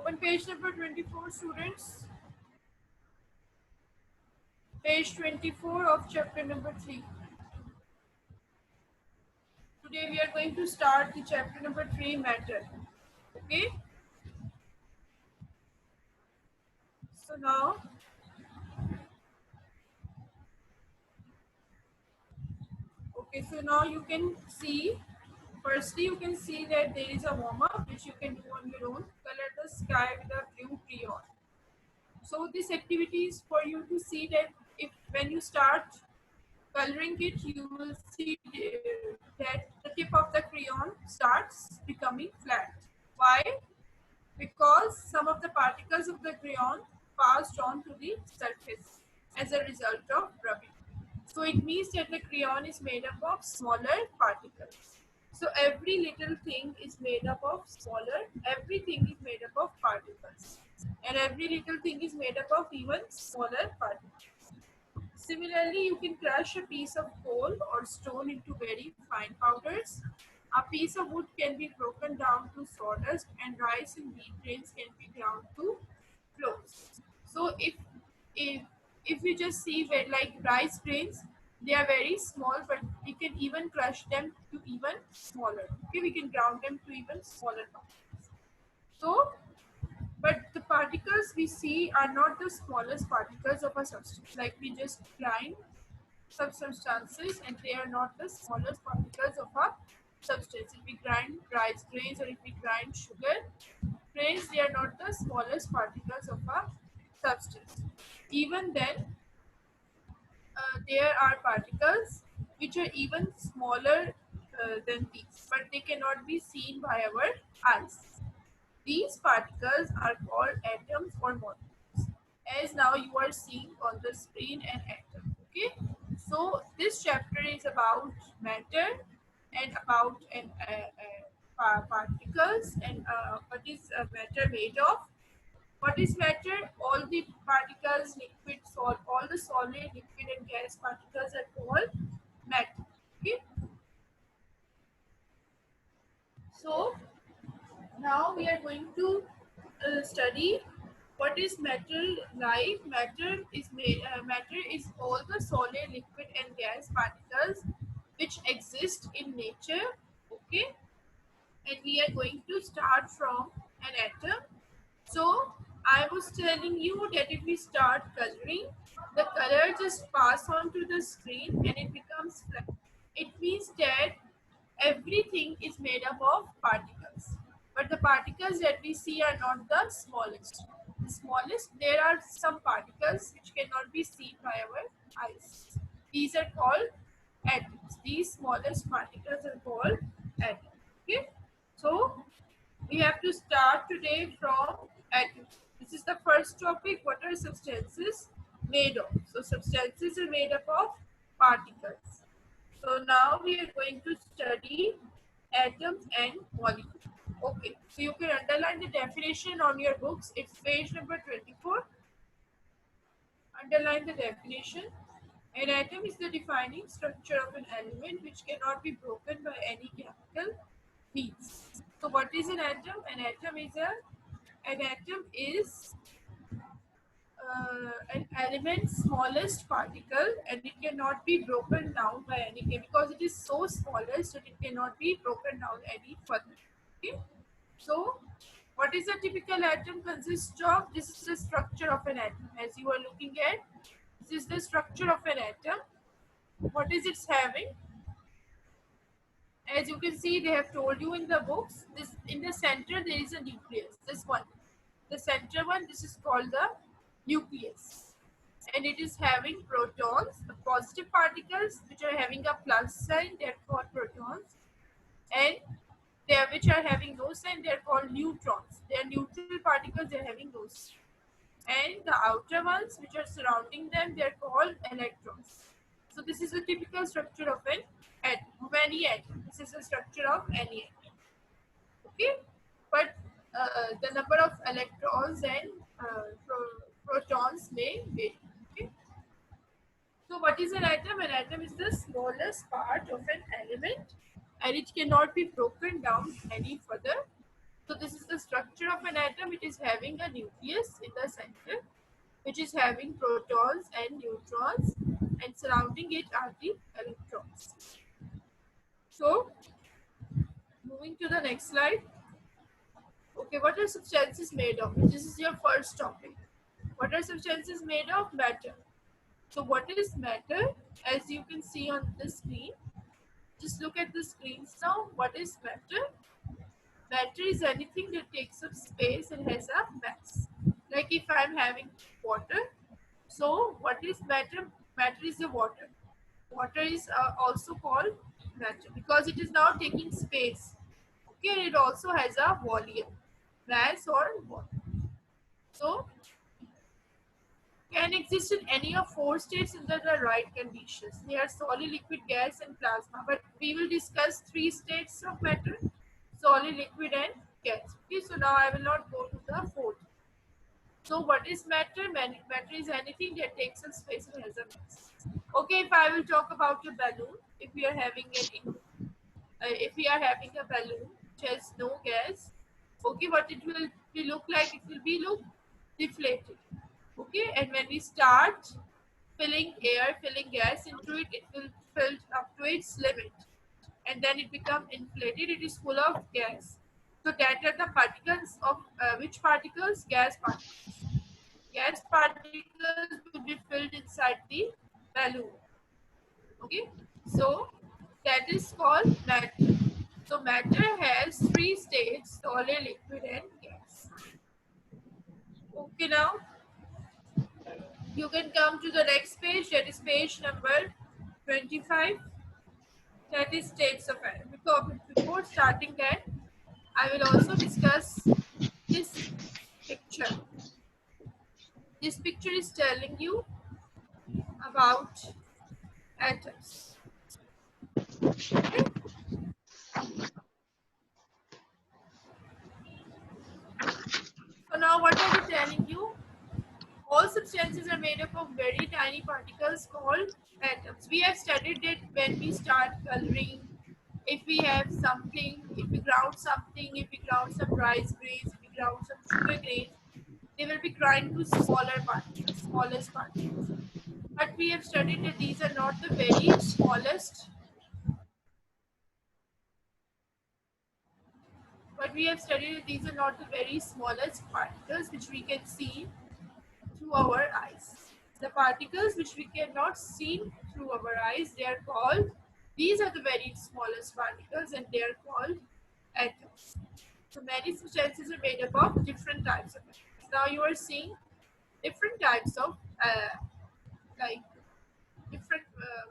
Open page number 24, students. Page 24 of chapter number 3. Today we are going to start the chapter number 3, matter. Okay. So now, you can see, firstly you can see that there is a warm-up which you can do on your own. Color the sky with a blue crayon. So this activity is for you to see that if when you start coloring it, you will see that the tip of the crayon starts becoming flat. Why? Because some of the particles of the crayon passed on to the surface as a result of rubbing. So it means that the crayon is made up of smaller particles. So every little thing is made up of everything is made up of particles. And every little thing is made up of even smaller particles. Similarly, you can crush a piece of coal or stone into very fine powders. A piece of wood can be broken down to sawdust, and rice and wheat grains can be ground to flours. So if if you just see where like rice grains, they are very small, but we can even crush them to even smaller. Okay, we can ground them to even smaller particles. So but the particles we see are not the smallest particles of a substance. Like we just grind some substances and they are not the smallest particles of a substance. If we grind rice grains or if we grind sugar grains, they are not the smallest particles of a substance. Even then, there are particles which are even smaller than these, but they cannot be seen by our eyes. These particles are called atoms or molecules. As now you are seeing on the screen an atom. Okay. So this chapter is about matter and about particles and what is matter made of. What is matter? All the particles, liquid, all the solid, liquid, and gas particles are called matter. Okay. So now we are going to study what is matter like. Matter is all the solid, liquid, and gas particles which exist in nature. Okay, and we are going to start from an atom. So I was telling you that if we start coloring, the color just pass on to the screen and it becomes flat. It means that everything is made up of particles. But the particles that we see are not the smallest. The smallest, there are some particles which cannot be seen by our eyes. These are called atoms. These smallest particles are called atoms. Okay? So we have to start today from atoms. This is the first topic. What are substances made of? So substances are made up of particles. So now we are going to study atoms and molecules. Okay, so you can underline the definition on your books. It's page number 24. Underline the definition. An atom is the defining structure of an element which cannot be broken by any chemical means. So what is an atom? An atom is an element's smallest particle, and it cannot be broken down by any chemical because it is so smallest that it cannot be broken down any further. Okay? So what is a typical atom consists of? This is the structure of an atom. As you are looking at, this is the structure of an atom. What is it having? As you can see, they have told you in the books, this in the center there is a nucleus. This one, the center one, this is called the nucleus, and it is having protons, the positive particles which are having a plus sign, they are called protons, and they are which are having no sign, they are called neutrons. They are neutral particles, they are having those, and the outer ones which are surrounding them, they are called electrons. So this is the typical structure of an atom, of any atom. This is the structure of any atom. Okay, but the number of electrons and protons may vary. Okay. So what is an atom? An atom is the smallest part of an element, and it cannot be broken down any further. So this is the structure of an atom, it is having a nucleus in the center, which is having protons and neutrons, and surrounding it are the electrons. So, moving to the next slide. Okay, what are substances made of? This is your first topic. What are substances made of? Matter. So, what is matter? As you can see on the screen, just look at the screens now. What is matter? Matter is anything that takes up space and has a mass. Like if I'm having water, so what is matter? Matter is the water. Water is also called matter because it is now taking space. Okay, it also has a volume, mass or volume. So can exist in any of four states under the right conditions. They are solid, liquid, gas, and plasma. But we will discuss three states of matter: solid, liquid, and gas. Okay, so now I will not go to the fourth. So what is matter? Matter is anything that takes up space and has a mass. Okay, if I will talk about a balloon, if we are having if we are having a balloon which has no gas, okay, what it will be look like? It will be look deflated. Okay, and when we start filling air, filling gas into it, it will fill up to its limit, and then it become inflated. It is full of gas. So that are the particles of which particles? Gas particles. Gas particles will be filled inside the balloon. Okay, so that is called matter. So matter has three states: solid, liquid, and gas. Okay, now you can come to the next page. That is page number 25. That is states of atom. Before starting that, I will also discuss this picture. This picture is telling you about atoms. Okay? So now what are they telling you? All substances are made up of very tiny particles called atoms. We have studied it when we start coloring. If we have something, if we ground something, if we ground some rice grains, if we ground some sugar grains, they will be grind to smaller particles, smallest particles. But we have studied that these are not the very smallest. But we have studied that these are not the very smallest particles which we can see through our eyes. The particles which we cannot see through our eyes, they are called, these are the very smallest particles and they are called atoms. So many substances are made up of different types of atoms. Now you are seeing different types of like different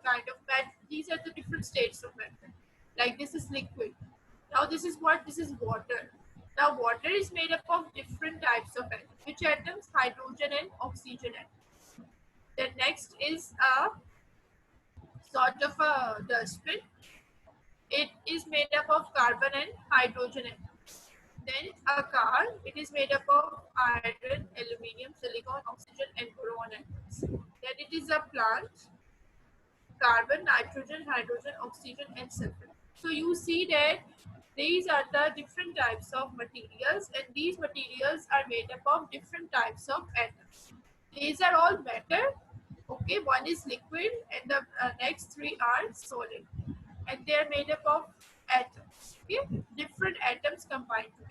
kind of matter. These are the different states of matter. Like this is liquid. Now this is what? This is water. Now water is made up of different types of atoms. Which atoms? Hydrogen and oxygen atoms. Then next is a sort of a dustbin. It is made up of carbon and hydrogen atoms. Then a car, it is made up of iron, aluminium, silicon, oxygen, and boron atoms. Then it is a plant, carbon, nitrogen, hydrogen, oxygen, and sulfur. So you see that these are the different types of materials, and these materials are made up of different types of atoms. These are all matter. Okay, one is liquid, and the next three are solid, and they are made up of atoms. Okay, different atoms combined together.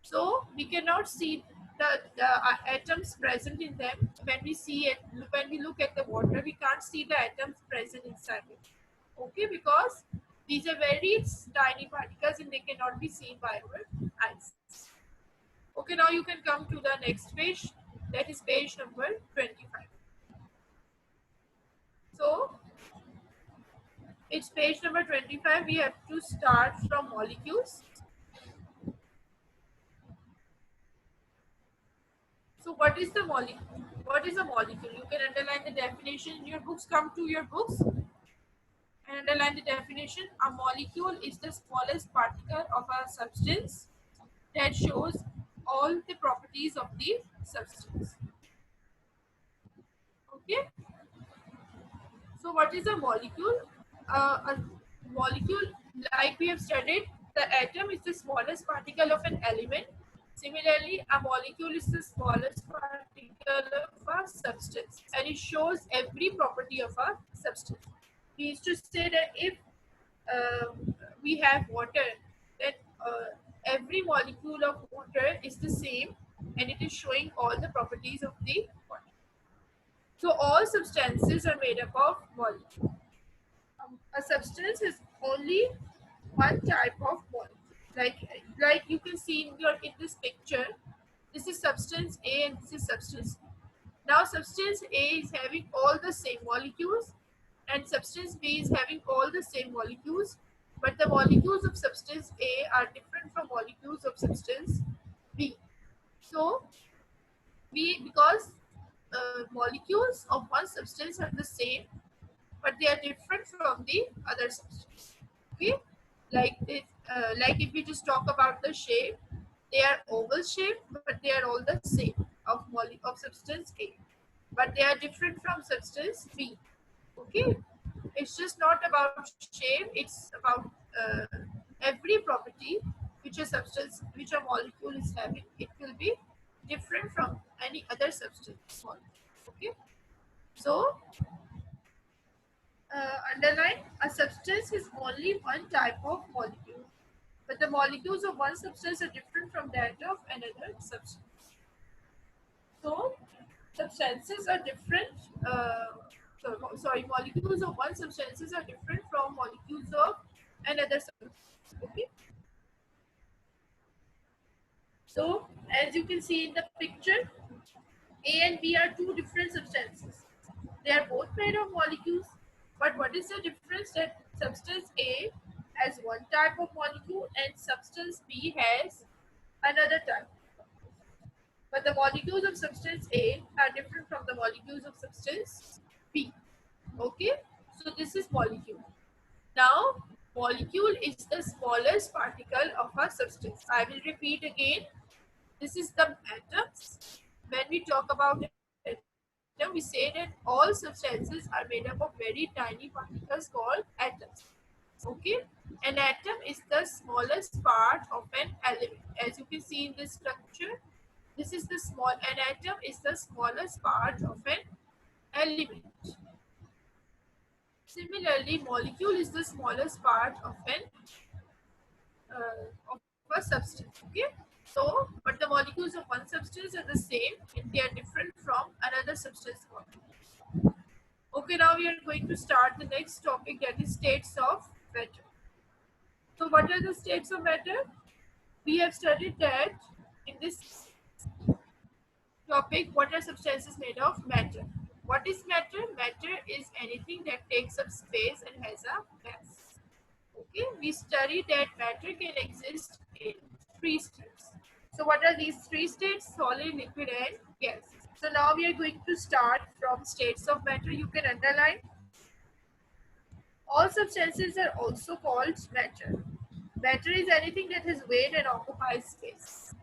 So we cannot see the atoms present in them when we see it. When we look at the water, we can't see the atoms present inside it. Okay, because these are very tiny particles and they cannot be seen by our eyes. Okay, now you can come to the next page. That is page number 25. So it's page number 25. We have to start from molecules. So what is the molecule? What is a molecule? You can underline the definition in your books. Come to your books and underline the definition. A molecule is the smallest particle of a substance that shows all the properties of the substance. Okay. So what is a molecule? A molecule, like we have studied, The atom is the smallest particle of an element. Similarly, a molecule is the smallest particle of a substance, and it shows every property of a substance. We used to say that if uh, we have water, then every molecule of water is the same, and it is showing all the properties of the water. So all substances are made up of molecules. A substance is only one type of molecule. Like you can see in this picture, this is substance A and this is substance B. Now substance A is having all the same molecules and substance B is having all the same molecules, but the molecules of substance A are different from molecules of substance B. So because molecules of one substance are the same, but they are different from the other substance. Okay, like if we just talk about the shape, they are oval shape, but they are all the same of substance A, but they are different from substance B. Okay, it's just not about shape; it's about every property which a substance, which a molecule is having. It will be different from any other substance molecule. Okay, so underline, a substance is only one type of molecule, but the molecules of one substance are different from that of another substance. So, substances are different. Sorry, molecules of one substances are different from molecules of another substance. Okay. So, as you can see in the picture, A and B are two different substances. They are both made of molecules, but what is the difference? That substance A has one type of molecule and substance B has another type. But the molecules of substance A are different from the molecules of substance B. Okay, so this is molecule. Now, molecule is the smallest particle of a substance. I will repeat again. This is the atoms. When we talk about atom, we say that all substances are made up of very tiny particles called atoms. Okay, an atom is the smallest part of an element. As you can see in this structure, this is the small. An atom is the smallest part of an element. Similarly, molecule is the smallest part of a substance. Okay, so but the molecules of one substance are the same and they are different from another substance molecule. Okay, now we are going to start the next topic, that is states of matter. So what are the states of matter? We have studied that in this topic, what are substances made of? Matter. What is matter? Matter is anything that takes up space and has a mass. Okay, we studied that matter can exist in three states. So what are these three states? Solid, liquid and gas. So now we are going to start from states of matter. You can underline. All substances are also called matter. Matter is anything that has weight and occupies space.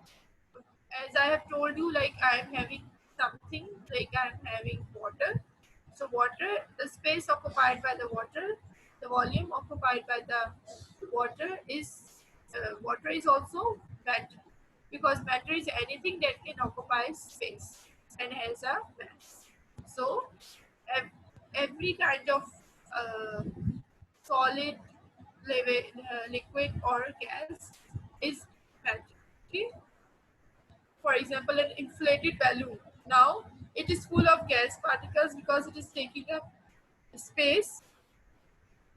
As I have told you, like I am having something, like I am having water. So water, the space occupied by the water, the volume occupied by the water is also matter, because matter is anything that can occupy space and has a mass. So ev- every kind of uh, solid, liquid or gas is matter. Okay, for example, an inflated balloon. Now it is full of gas particles because it is taking up space,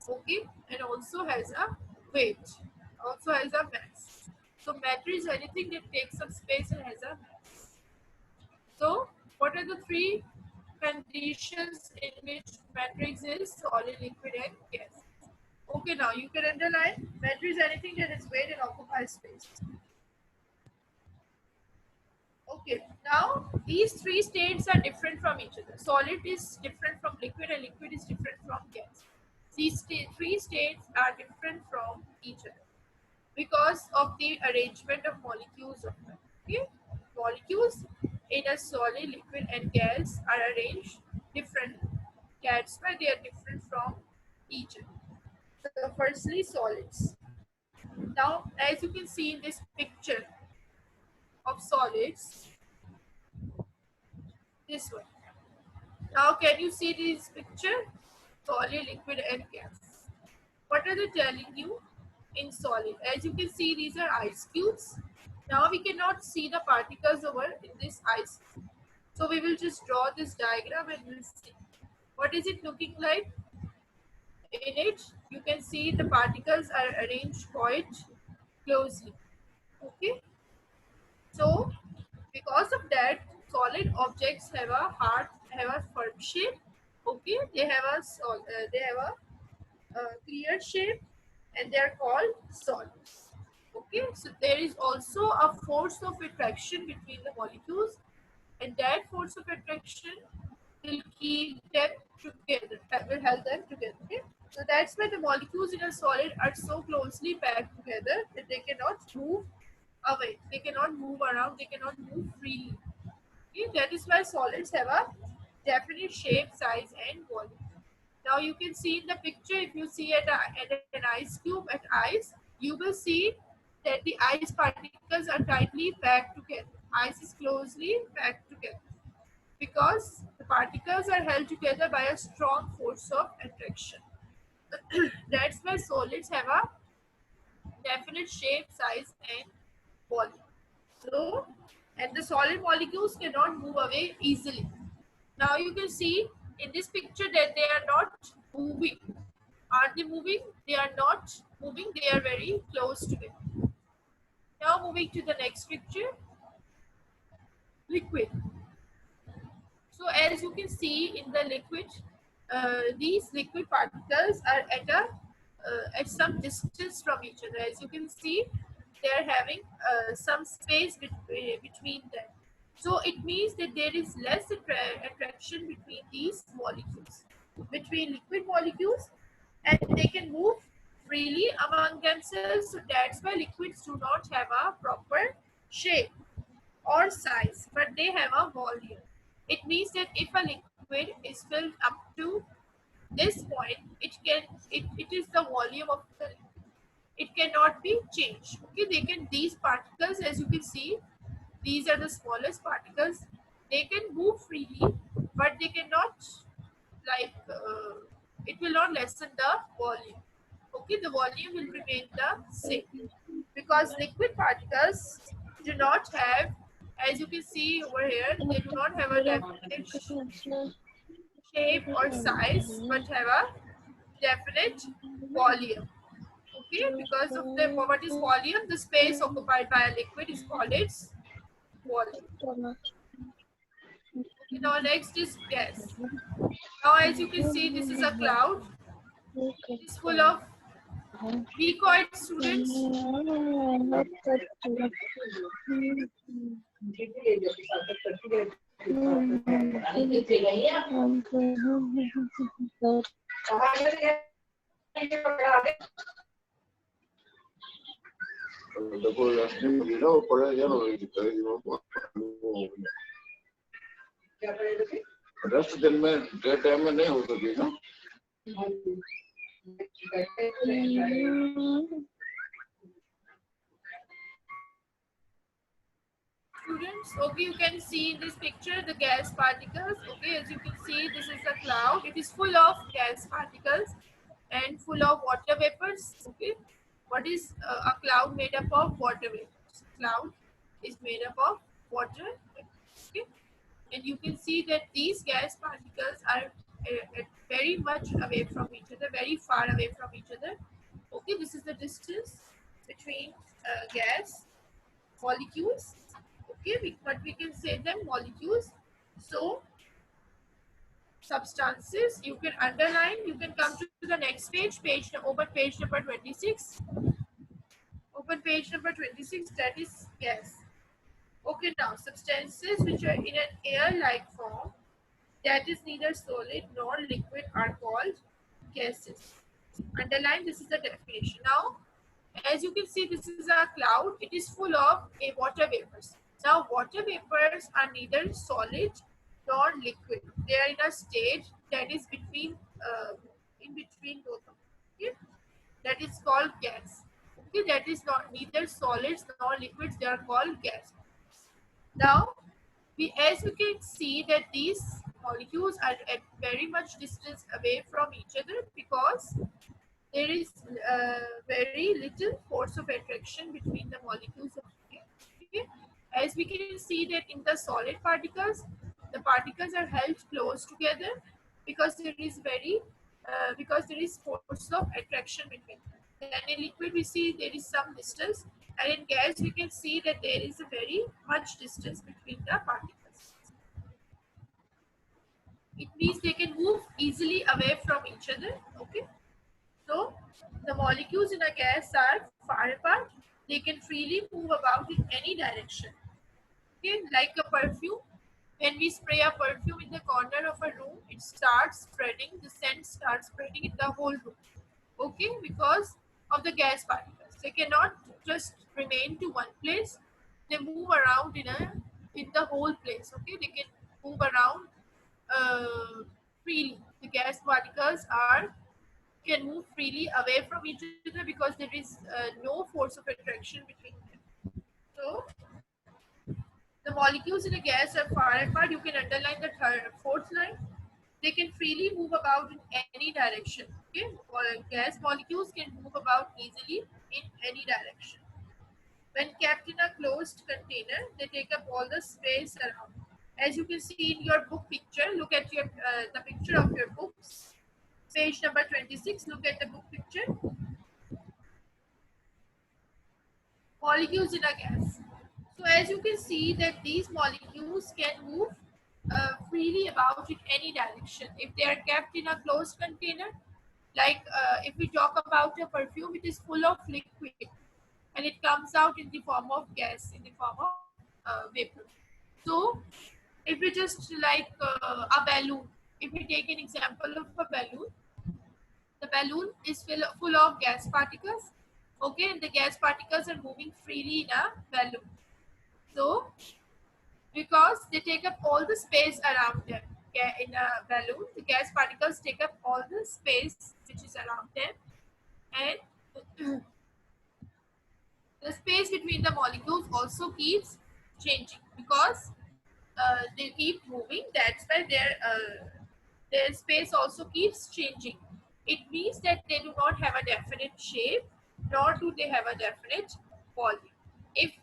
okay, and also has a weight, also has a mass. So matter is anything that takes up space and has a mass. So what are the three conditions in which matter exists? Solid, liquid and gas. Okay, now you can underline, matter is anything that has weight and occupies space. Okay, now these three states are different from each other. Solid is different from liquid and liquid is different from gas. These three states are different from each other because of the arrangement of molecules of them. Okay, molecules in a solid, liquid and gas are arranged differently. That's why they are different from each other. So firstly, solids. Now, as you can see in this picture of solids, this one. Now, can you see this picture? Solid, liquid, and gas. What are they telling you in solid? As you can see, these are ice cubes. Now we cannot see the particles over in this ice cube. So we will just draw this diagram and we'll see. What is it looking like? In it, you can see the particles are arranged quite closely. Okay. So because of that, solid objects have a firm shape. Okay, they have a clear shape, and they are called solids. Okay, so there is also a force of attraction between the molecules, and that force of attraction will keep them together. That will help them together. Okay, so that's why the molecules in a solid are so closely packed together that they cannot move away. They cannot move around. They cannot move freely. Okay, that is why solids have a definite shape, size, and volume. Now you can see in the picture, if you see at an ice cube at ice, you will see that the ice particles are tightly packed together. Ice is closely packed together because the particles are held together by a strong force of attraction. That's why solids have a definite shape, size, and volume. So, and the solid molecules cannot move away easily. Now you can see in this picture that they are not moving. Are they moving? They are not moving. They are very close together. Now moving to the next picture, liquid. So as you can see in the liquid, these liquid particles are at some distance from each other. As you can see, they are having some space between them. So it means that there is less attraction between these molecules, between liquid molecules, and they can move freely among themselves. So that's why liquids do not have a proper shape or size, but they have a volume. It means that if a liquid is filled up to this point, it is the volume of the liquid. It cannot be changed. Okay, they can these particles, as you can see, these are the smallest particles. They can move freely, but they cannot like it will not lessen the volume. Okay, the volume will remain the same because liquid particles do not have, as you can see over here, they do not have a definite shape or size, but have a definite volume. Okay, because of the what is volume, the space occupied by a liquid is called its volume. Okay, now next is gas. Now as you can see, this is a cloud. It is full of, be quiet students. Dopo la prima di nuovo, poi io non ricordo. Rest दिन में day time में नहीं हो सके ना Students, okay, you can see in this picture the gas particles. Okay, as you can see, this is a cloud. It is full of gas particles and full of water vapors. Okay, what is a cloud made up of? Water vapors. Cloud is made up of water vapors. Okay, and you can see that these gas particles are very much away from each other, very far away from each other. Okay, this is the distance between gas molecules. Okay, but we can say them molecules. So substances, you can underline, you can come to the next page, open page number 26. Open page number 26, that is gas. Okay, now substances which are in an air-like form, that is neither solid nor liquid, are called gases. Underline, this is the definition. Now, as you can see, this is a cloud. It is full of water vapors. Now, water vapors are neither solid nor liquid. They are in a stage that is between, in between both of them. Okay? That is called gas. Okay, that is not neither solids nor liquids, they are called gas. Now, as we can see that these molecules are at very much distance away from each other because there is very little force of attraction between the molecules of air. Okay? As we can see that in the solid particles, the particles are held close together because there is force of attraction between them. Then in liquid we see there is some distance, and in gas we can see that there is a very much distance between the particles. It means they can move easily away from each other. Okay. So the molecules in a gas are far apart. They can freely move about in any direction. Okay, like a perfume. When we spray a perfume in the corner of a room, it starts spreading. The scent starts spreading in the whole room. Okay, because of the gas particles. They cannot just remain to one place. They move around in the whole place. Okay, they can move around freely. The gas particles are can move freely away from each other because there is no force of attraction between them. So the molecules in a gas are far apart. You can underline the fourth line. They can freely move about in any direction. Okay, gas molecules can move about easily in any direction. When kept in a closed container, they take up all the space around. As you can see in your book picture, look at the picture of your books. Page number 26, look at the book picture. Molecules in a gas. So as you can see that these molecules can move freely about in any direction. If they are kept in a closed container, like if we talk about a perfume, it is full of liquid and it comes out in the form of gas, in the form of vapor. So if we just like a balloon, if we take an example of a balloon, the balloon is full of gas particles. Okay, and the gas particles are moving freely in a balloon. So because they take up all the space around them, in a balloon, the gas particles take up all the space which is around them, and the space between the molecules also keeps changing because they keep moving. That's why their space also keeps changing. It means that they do not have a definite shape, nor do they have a definite volume. If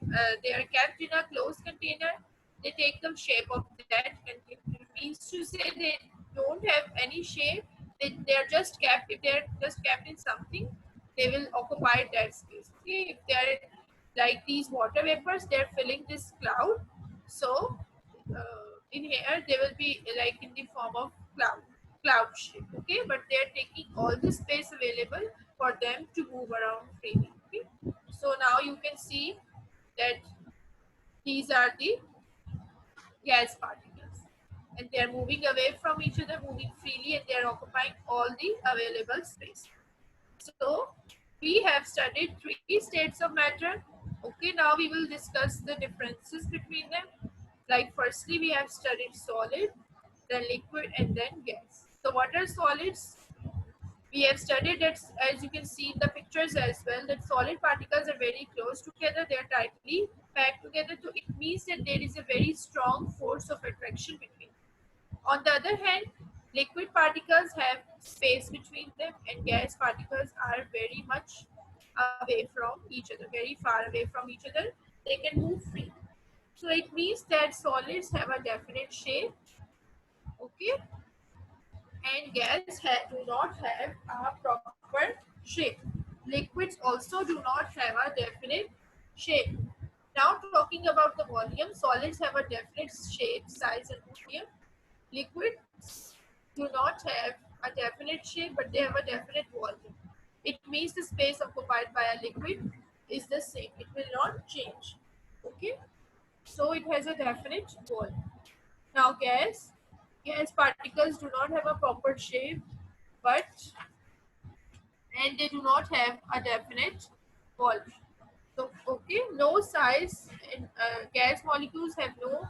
they are kept in a closed container, they take the shape of that container. It means to say they don't have any shape. They are just kept. If they are just kept in something, they will occupy that space. Okay, if they are like these water vapors, they are filling this cloud. So in here they will be like in the form of cloud shape. Okay, but they are taking all the space available for them to move around freely. Okay, so now you can see that these are the gas particles and they are moving away from each other, moving freely, and they are occupying all the available space. So we have studied three states of matter. Okay, now we will discuss the differences between them. Like firstly, we have studied solid, then liquid, and then gas. So what are solids? We have studied that, as you can see in the pictures as well, that solid particles are very close together. They are tightly packed together. So it means that there is a very strong force of attraction between them. On the other hand, liquid particles have space between them, and gas particles are very much away from each other, very far away from each other. They can move free. So it means that solids have a definite shape, okay, and do not have a proper shape. Liquids also do not have a definite shape. Now talking about the volume, solids have a definite shape, size, and volume. Liquids do not have a definite shape, but they have a definite volume. It means the space occupied by a liquid is the same. It will not change. Okay, so it has a definite volume. Now gas particles do not have a proper shape, but and they do not have a definite volume. So okay, no size in gas molecules have no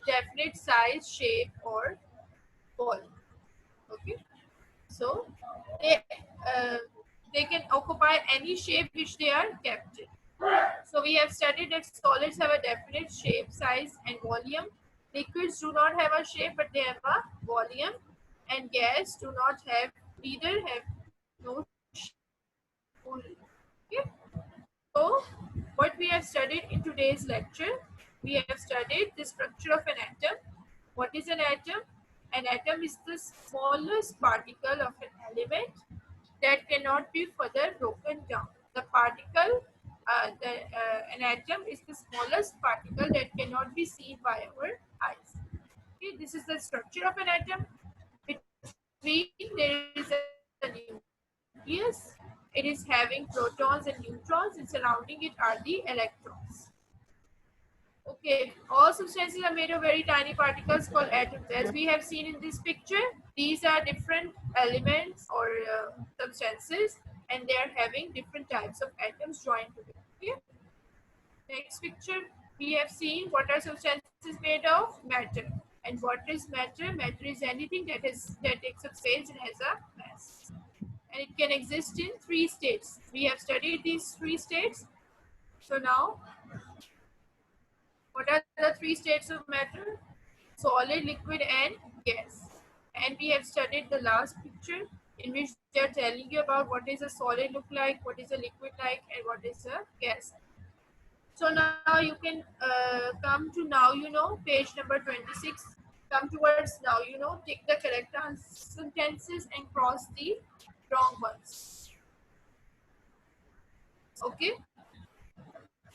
definite size, shape, or volume. Okay, so they uh, they can occupy any shape which they are kept in. So we have studied that solids have a definite shape, size, and volume. Liquids do not have a shape, but they have a volume, and gas do not have either have no shape only. Okay. So what we have studied in today's lecture, we have studied the structure of an atom. What is an atom? An atom is the smallest particle of an element that cannot be further broken down. The particle, an atom is the smallest particle that cannot be seen by our eyes. Okay, this is the structure of an atom. Between there is a nucleus. It is having protons and neutrons, and surrounding it are the electrons. Okay, all substances are made of very tiny particles called atoms. As we have seen in this picture, these are different elements or substances, and they are having different types of atoms joined together. Okay. Next picture, we have seen what are substances made of? Matter. And what is matter? Matter is anything that takes up space and has a mass. And it can exist in three states. We have studied these three states. So now, what are the three states of matter? Solid, liquid, and gas. And we have studied the last picture in which they are telling you about what is a solid look like, what is a liquid like, and what is a gas. So now you can come to now you know, page number 26. Come towards now you know, take the correct sentences and cross the wrong ones. Okay.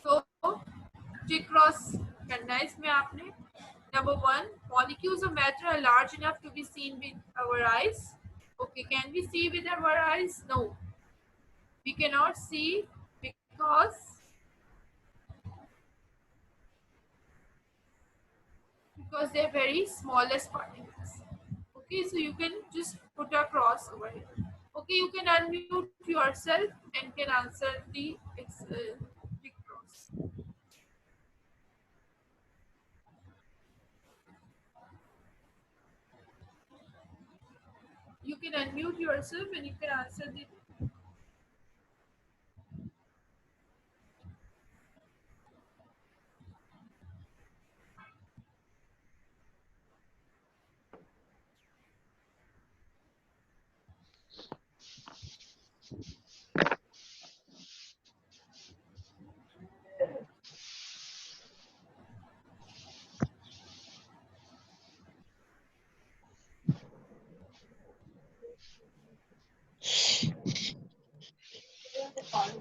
So tick cross करना है इसमें आपने. Number 1, molecules of matter are large enough to be seen with our eyes. Okay, can we see with our eyes? No, we cannot see because they're very smallest particles. Okay, so you can just put a cross over here. Okay, you can unmute yourself and can answer the big cross. You can unmute yourself and you can answer the.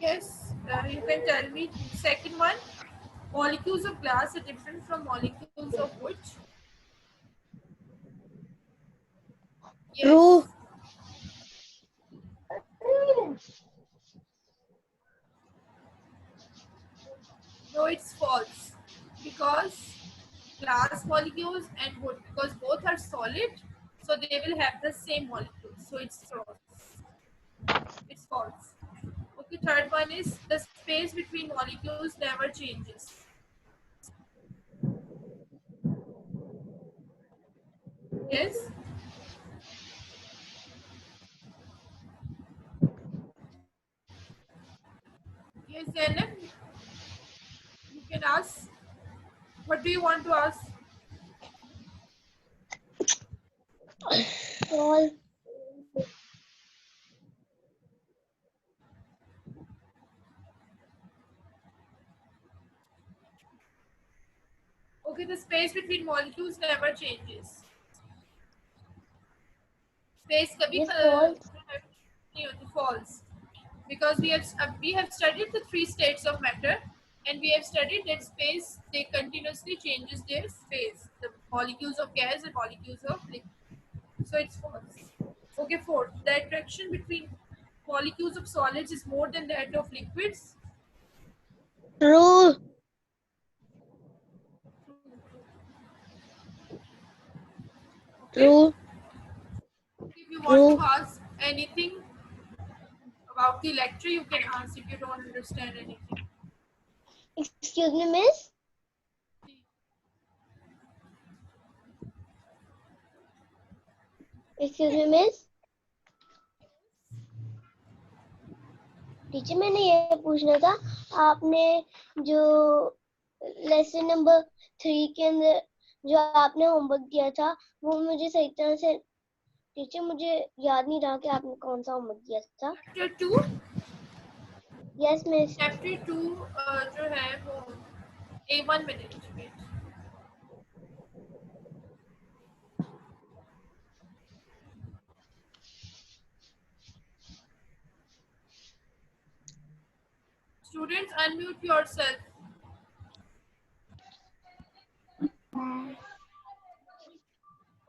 Yes, you can tell me. Second one, molecules of glass are different from molecules of wood. Yes. True. No, it's false. Because glass molecules and wood, because both are solid, so they will have the same molecules. So it's false. It's false. Okay, third one is the space between molecules never changes. Yes. Yes, Ellen. You can ask. What do you want to ask? All. Okay, the space between molecules never changes. Space कभी Yes, false. नहीं होती, false. Because we have studied the three states of matter, and we have studied that space they continuously changes their space. The molecules of gas and molecules of liquid. So it's false. Okay, fourth, the attraction between molecules of solids is more than that of liquids. True. Okay. True. If you want True. to ask anything about the lecture, you can ask if you don't understand anything. Excuse me, miss. Excuse me, miss. Teacher मैंने ये पूछना था, आपने जो lesson number 3 के अंदर जो आपने होमवर्क दिया था वो मुझे सही तरह से, टीचर मुझे याद नहीं रहा कि आपने कौन सा होमवर्क दिया था। Chapter 2 yes miss. चैप्टर 2 जो है वो A1 minute Students, unmute yourself.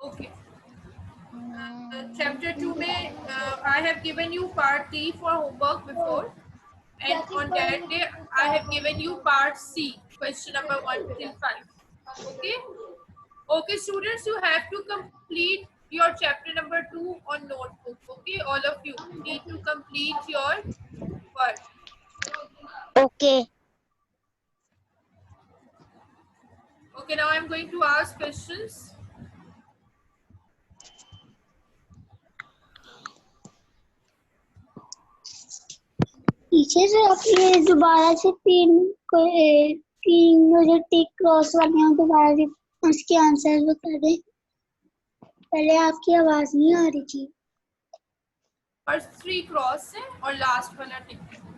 Okay. Chapter 2 में I have given you part D for homework before, and on that day I have given you part C, question number 1 till 5. Okay. Okay, students, you have to complete your chapter number 2 on notebook. Okay, all of you need to complete your work. Okay. Okay, now I'm going to ask questions. Teacher आप ये दोबारा से तीन जो tick cross वाले हैं दोबारा से उसके आंसर बता दें। पहले आपकी आवाज नहीं आ रही थी। First 3 cross है और last वाला tick है.